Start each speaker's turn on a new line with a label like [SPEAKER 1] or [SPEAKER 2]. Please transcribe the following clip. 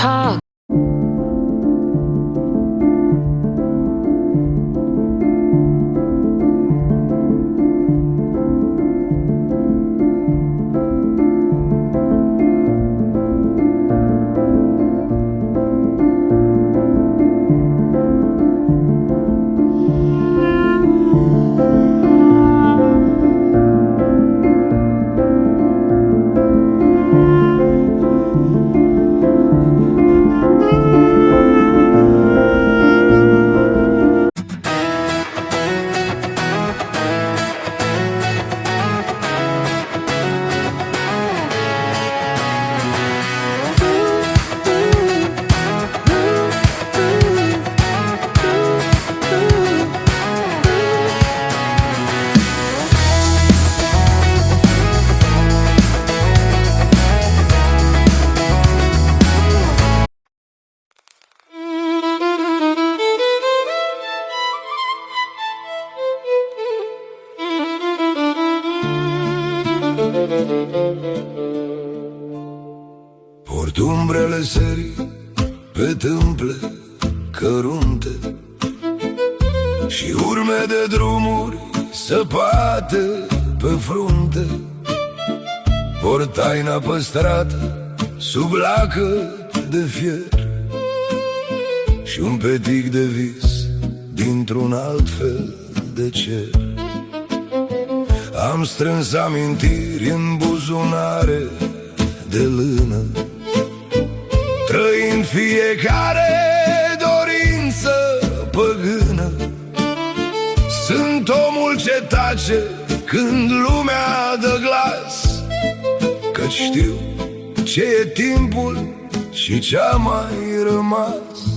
[SPEAKER 1] talk.
[SPEAKER 2] Port umbrele serii pe tâmple cărunte și urme de drumuri săpate pe frunte. Port taina păstrată sub lacăt de fier și un petic de vis dintr-un alt fel de cer. Am strâns amintiri în buzunare de lână, trăind fiecare dorință păgână. Sunt omul ce tace când lumea dă glas, că știu ce e timpul și ce-a mai rămas.